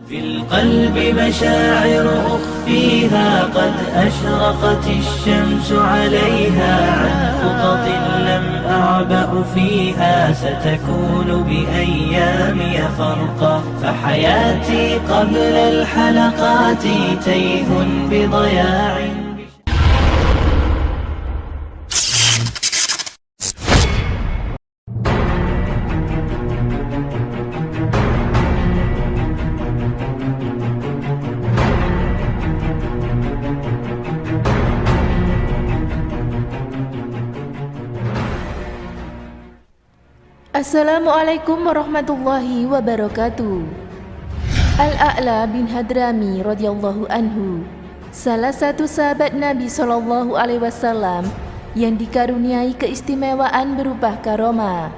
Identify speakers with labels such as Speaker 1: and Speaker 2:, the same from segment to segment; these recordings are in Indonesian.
Speaker 1: في القلب مشاعر أخفيها قد أشرقت الشمس عليها عن خطط لم أعبأ فيها ستكون بأيامي فرقا فحياتي قبل الحلقات تيه بضياع.
Speaker 2: Assalamualaikum warahmatullahi wabarakatuh. Al-A'la bin Hadrami radhiyallahu anhu, salah satu sahabat Nabi SAW yang dikaruniai keistimewaan berupa karomah.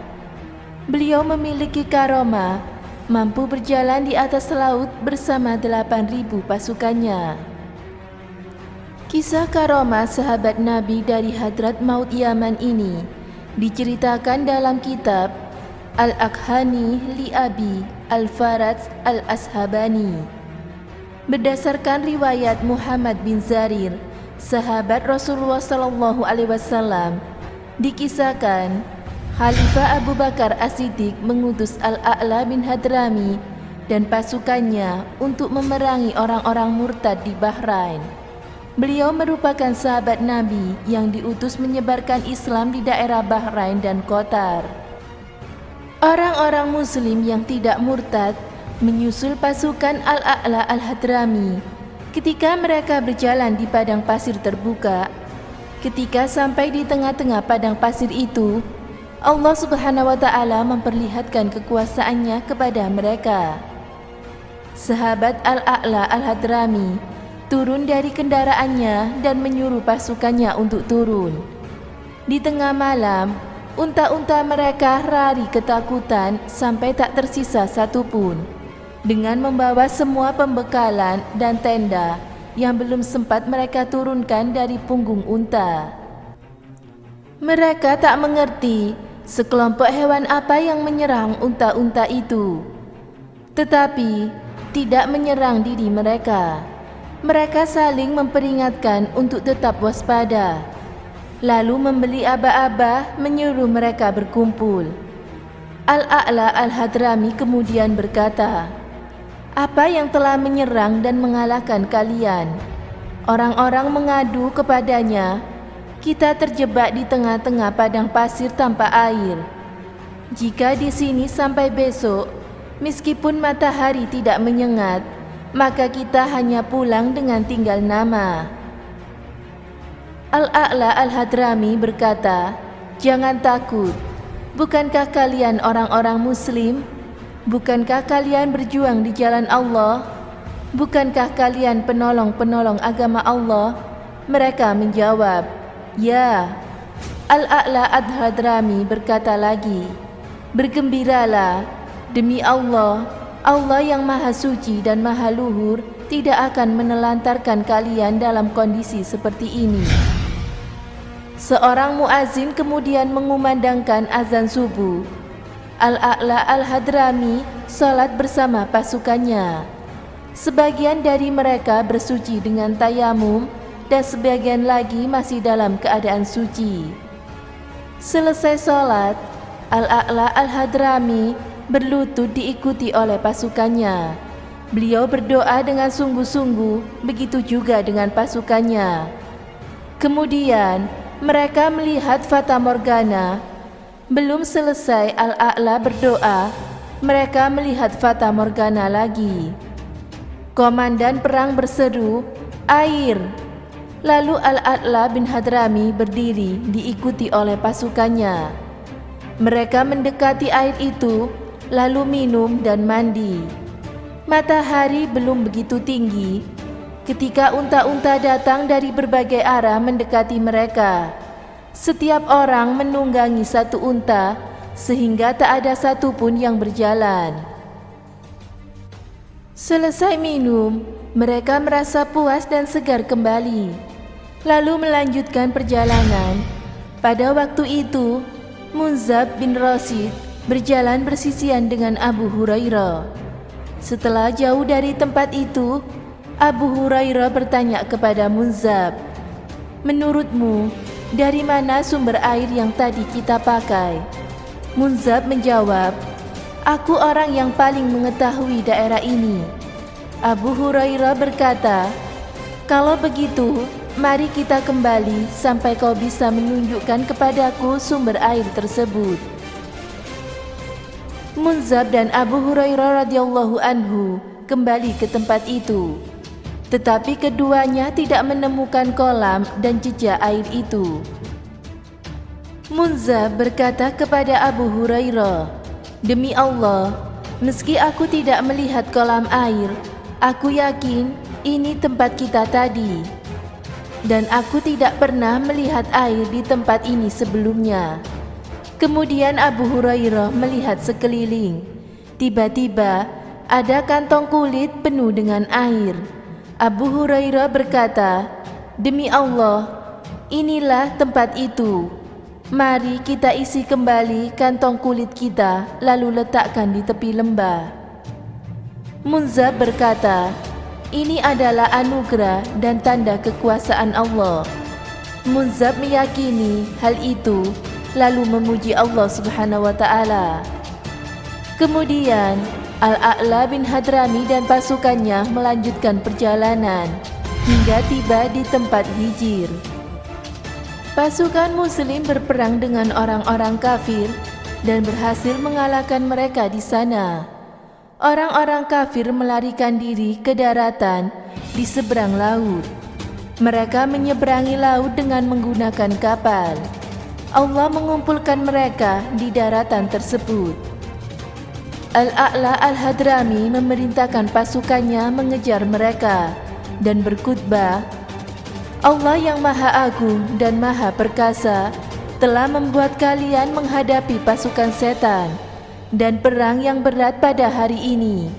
Speaker 2: Beliau memiliki karomah, mampu berjalan di atas laut bersama 8.000 pasukannya. Kisah karomah sahabat Nabi dari Hadrat Maut Yaman ini diceritakan dalam kitab Al-Akhani li Abi Al-Faraj Al-Ashabani. Berdasarkan riwayat Muhammad bin Zarir, sahabat Rasulullah SAW, dikisahkan Khalifah Abu Bakar As-Siddiq mengutus Al-A'la bin Hadrami dan pasukannya untuk memerangi orang-orang murtad di Bahrain. Beliau merupakan sahabat Nabi yang diutus menyebarkan Islam di daerah Bahrain dan Qatar. Orang-orang Muslim yang tidak murtad menyusul pasukan Al-A'la Al-Hadrami. Ketika mereka berjalan di padang pasir terbuka, ketika sampai di tengah-tengah padang pasir itu, Allah Subhanahu wa Ta'ala memperlihatkan kekuasaannya kepada mereka. Sahabat Al-A'la Al-Hadrami turun dari kendaraannya dan menyuruh pasukannya untuk turun. Di tengah malam, unta-unta mereka lari ketakutan sampai tak tersisa satupun, dengan membawa semua pembekalan dan tenda yang belum sempat mereka turunkan dari punggung unta. Mereka tak mengerti sekelompok hewan apa yang menyerang unta-unta itu, tetapi tidak menyerang diri mereka. Mereka saling memperingatkan untuk tetap waspada, lalu membeli aba-aba menyuruh mereka berkumpul. Al-A'la Al-Hadrami kemudian berkata, "Apa yang telah menyerang dan mengalahkan kalian?" Orang-orang mengadu kepadanya, "Kita terjebak di tengah-tengah padang pasir tanpa air. Jika di sini sampai besok, meskipun matahari tidak menyengat, maka kita hanya pulang dengan tinggal nama." Al-A'la Al-Hadrami berkata, "Jangan takut. Bukankah kalian orang-orang Muslim? Bukankah kalian berjuang di jalan Allah? Bukankah kalian penolong-penolong agama Allah?" Mereka menjawab, "Ya." Al-A'la Al-Hadrami berkata lagi, "Bergembiralah, demi Allah, Allah yang Maha Suci dan Maha Luhur tidak akan menelantarkan kalian dalam kondisi seperti ini." Seorang muazin kemudian mengumandangkan azan subuh. Al-A'la Al-Hadrami salat bersama pasukannya. Sebagian dari mereka bersuci dengan tayamum dan sebagian lagi masih dalam keadaan suci. Selesai salat, Al-A'la Al-Hadrami berlutut diikuti oleh pasukannya. Beliau berdoa dengan sungguh-sungguh, begitu juga dengan pasukannya. Kemudian mereka melihat fata morgana. Belum selesai Al-A'la berdoa, mereka melihat fata morgana lagi. Komandan perang berseru, "Air!" Lalu Al-A'la bin Hadrami berdiri diikuti oleh pasukannya. Mereka mendekati air itu, lalu minum dan mandi. Matahari belum begitu tinggi ketika unta-unta datang dari berbagai arah mendekati mereka. Setiap orang menunggangi satu unta sehingga tak ada satupun yang berjalan. Selesai minum, mereka merasa puas dan segar kembali, lalu melanjutkan perjalanan. Pada waktu itu, Munzab bin Rasid berjalan bersisian dengan Abu Hurairah. Setelah jauh dari tempat itu, Abu Hurairah bertanya kepada Munzab, "Menurutmu, dari mana sumber air yang tadi kita pakai?" Munzab menjawab, "Aku orang yang paling mengetahui daerah ini." Abu Hurairah berkata, "Kalau begitu, mari kita kembali sampai kau bisa menunjukkan kepadaku sumber air tersebut." Munzab dan Abu Hurairah radhiyallahu anhu kembali ke tempat itu. Tetapi keduanya tidak menemukan kolam dan jejak air itu. Munzab berkata kepada Abu Hurairah, "Demi Allah, meski aku tidak melihat kolam air, aku yakin ini tempat kita tadi. Dan aku tidak pernah melihat air di tempat ini sebelumnya." Kemudian Abu Hurairah melihat sekeliling. Tiba-tiba ada kantong kulit penuh dengan air. Abu Hurairah berkata, "Demi Allah, inilah tempat itu. Mari kita isi kembali kantong kulit kita, lalu letakkan di tepi lembah." Munzab berkata, "Ini adalah anugerah dan tanda kekuasaan Allah." Munzab meyakini hal itu, lalu memuji Allah Subhanahu wa Ta'ala. Kemudian Al-A'la bin Hadrami dan pasukannya melanjutkan perjalanan hingga tiba di tempat Hijir. Pasukan Muslim berperang dengan orang-orang kafir dan berhasil mengalahkan mereka di sana. Orang-orang kafir melarikan diri ke daratan di seberang laut. Mereka menyeberangi laut dengan menggunakan kapal. Allah mengumpulkan mereka di daratan tersebut. Al-A'la Al-Hadrami memerintahkan pasukannya mengejar mereka dan berkhutbah, "Allah yang Maha Agung dan Maha Perkasa telah membuat kalian menghadapi pasukan setan dan perang yang berat pada hari ini.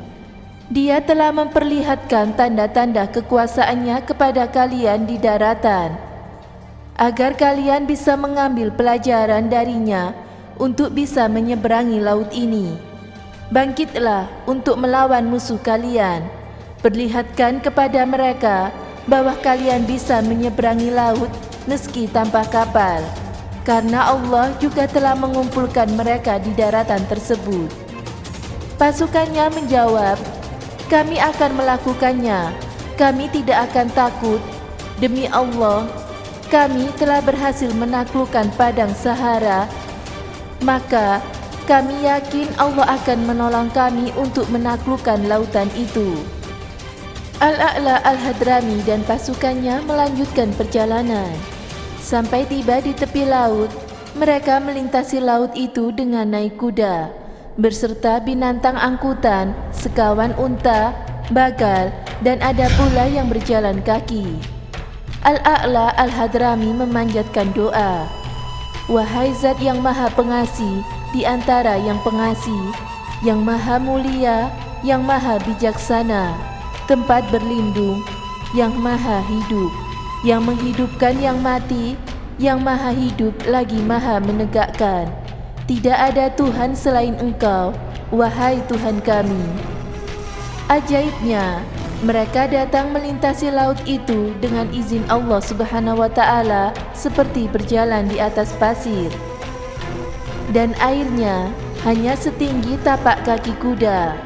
Speaker 2: Dia telah memperlihatkan tanda-tanda kekuasaannya kepada kalian di daratan, agar kalian bisa mengambil pelajaran darinya untuk bisa menyeberangi laut ini. Bangkitlah untuk melawan musuh kalian. Perlihatkan kepada mereka bahwa kalian bisa menyeberangi laut meski tanpa kapal, karena Allah juga telah mengumpulkan mereka di daratan tersebut." Pasukannya menjawab, "Kami akan melakukannya. Kami tidak akan takut. Demi Allah, kami telah berhasil menaklukkan padang Sahara. Maka kami yakin Allah akan menolong kami untuk menaklukkan lautan itu." Al-A'la Al-Hadrami dan pasukannya melanjutkan perjalanan. Sampai tiba di tepi laut, mereka melintasi laut itu dengan naik kuda, berserta binatang angkutan, sekawan unta, bagal, dan ada pula yang berjalan kaki. Al-A'la Al-Hadrami memanjatkan doa, "Wahai Zat yang Maha Pengasih di antara yang pengasih, yang Maha Mulia, yang Maha Bijaksana, tempat berlindung, yang Maha Hidup, yang menghidupkan yang mati, yang Maha Hidup lagi Maha Menegakkan. Tidak ada Tuhan selain Engkau, wahai Tuhan kami." Ajaibnya, mereka datang melintasi laut itu dengan izin Allah Subhanahu wa Ta'ala seperti berjalan di atas pasir. Dan airnya hanya setinggi tapak kaki kuda.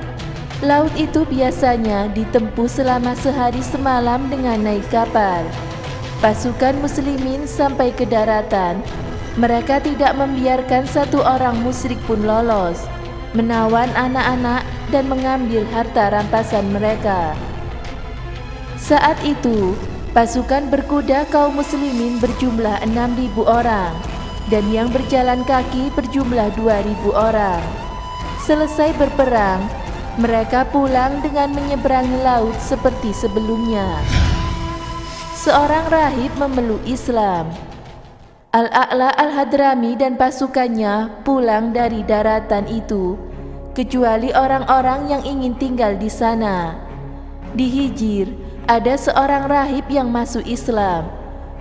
Speaker 2: Laut itu biasanya ditempuh selama sehari semalam dengan naik kapal. Pasukan muslimin sampai ke daratan. Mereka tidak membiarkan satu orang musyrik pun lolos, menawan anak-anak dan mengambil harta rampasan mereka. Saat itu, pasukan berkuda kaum muslimin berjumlah 6.000 orang. Dan yang berjalan kaki berjumlah 2.000 orang. Selesai berperang, mereka pulang dengan menyeberangi laut seperti sebelumnya. Seorang rahib memeluk Islam. Al-A'la Al-Hadrami dan pasukannya pulang dari daratan itu, kecuali orang-orang yang ingin tinggal di sana. Di Hijir, ada seorang rahib yang masuk Islam.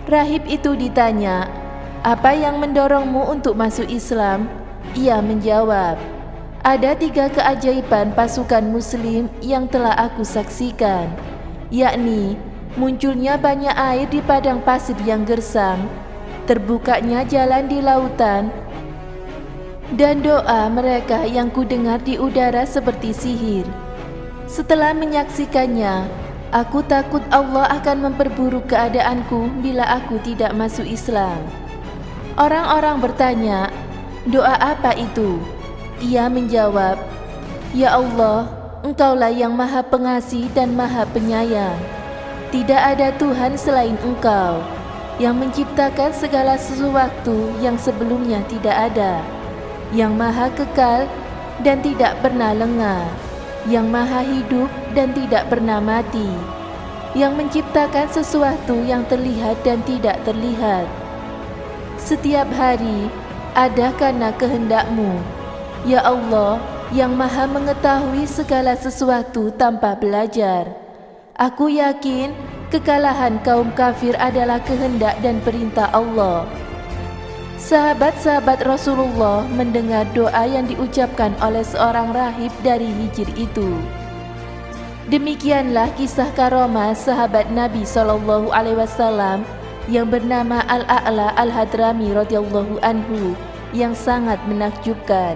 Speaker 2: Rahib itu ditanya, "Apa yang mendorongmu untuk masuk Islam?" Ia menjawab, Ada 3 keajaiban pasukan muslim yang telah aku saksikan, yakni munculnya banyak air di padang pasir yang gersang, terbukanya jalan di lautan, dan doa mereka yang kudengar di udara seperti sihir. Setelah menyaksikannya, aku takut Allah akan memperburuk keadaanku bila aku tidak masuk Islam. Orang-orang bertanya, doa apa itu? Ia menjawab, Ya Allah, Engkaulah yang Maha Pengasih dan Maha Penyayang. Tidak ada Tuhan selain Engkau, yang menciptakan segala sesuatu yang sebelumnya tidak ada, yang Maha Kekal dan tidak pernah lengah, yang Maha Hidup dan tidak pernah mati, yang menciptakan sesuatu yang terlihat dan tidak terlihat. Setiap hari ada karena kehendak-Mu, Ya Allah, yang Maha mengetahui segala sesuatu tanpa belajar. Aku yakin kekalahan kaum kafir adalah kehendak dan perintah Allah. Sahabat-sahabat Rasulullah mendengar doa yang diucapkan oleh seorang rahib dari Hijr itu. Demikianlah kisah karomah sahabat Nabi SAW yang bernama Al-A'la Al-Hadrami radhiyallahu anhu yang sangat menakjubkan.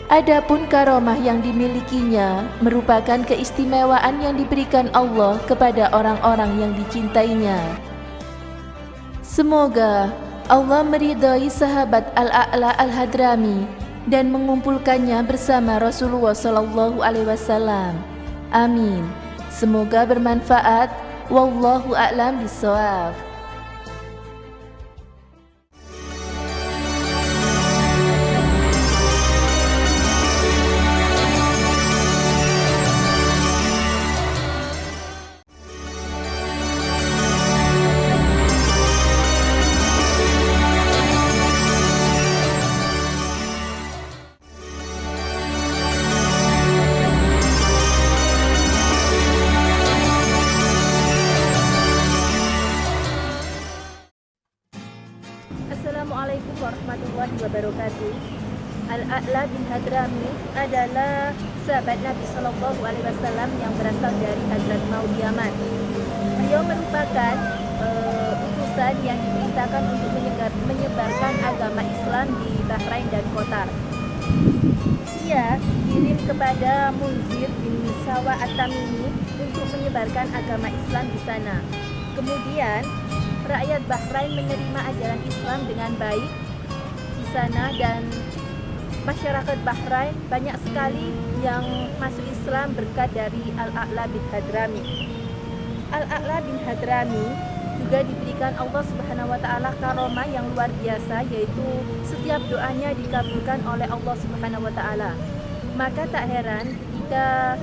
Speaker 2: Adapun karomah yang dimilikinya merupakan keistimewaan yang diberikan Allah kepada orang-orang yang dicintainya. Semoga Allah meridai sahabat Al-A'la Al-Hadrami dan mengumpulkannya bersama Rasulullah SAW. Amin. Semoga bermanfaat. Wallahu a'lam bishawab.
Speaker 3: Assalamualaikum warahmatullahi wabarakatuh. Al-A'la bin Hadrami adalah sahabat Nabi SAW yang berasal dari Hadramaut Yaman. Beliau merupakan utusan yang diperintahkan untuk menyebarkan agama Islam di Bahrain dan Qatar. Ia dikirim kepada Munzir bin Sawa At-Tamimi untuk menyebarkan agama Islam di sana. Kemudian rakyat Bahrain menerima ajaran Islam dengan baik di sana, dan masyarakat Bahrain banyak sekali yang masuk Islam berkat dari Al-A'la bin Hadrami. Al-A'la bin Hadrami juga diberikan Allah Subhanahu wa taala karomah yang luar biasa, yaitu setiap doanya dikabulkan oleh Allah Subhanahu wa taala. Maka tak heran jika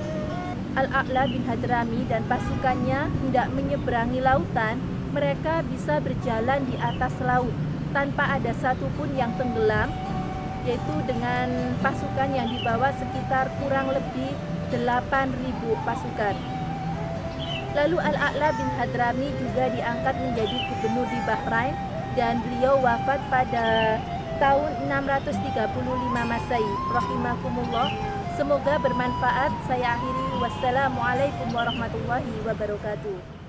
Speaker 3: Al-A'la bin Hadrami dan pasukannya hendak menyeberangi lautan, mereka bisa berjalan di atas laut tanpa ada satupun yang tenggelam, yaitu dengan pasukan yang dibawa sekitar kurang lebih 8.000 pasukan. Lalu Al-A'la bin Hadrami juga diangkat menjadi gubernur di Bahrain, dan beliau wafat pada tahun 635 Masehi. Rahimakumullah. Semoga bermanfaat. Saya akhiri. Wassalamualaikum warahmatullahi wabarakatuh.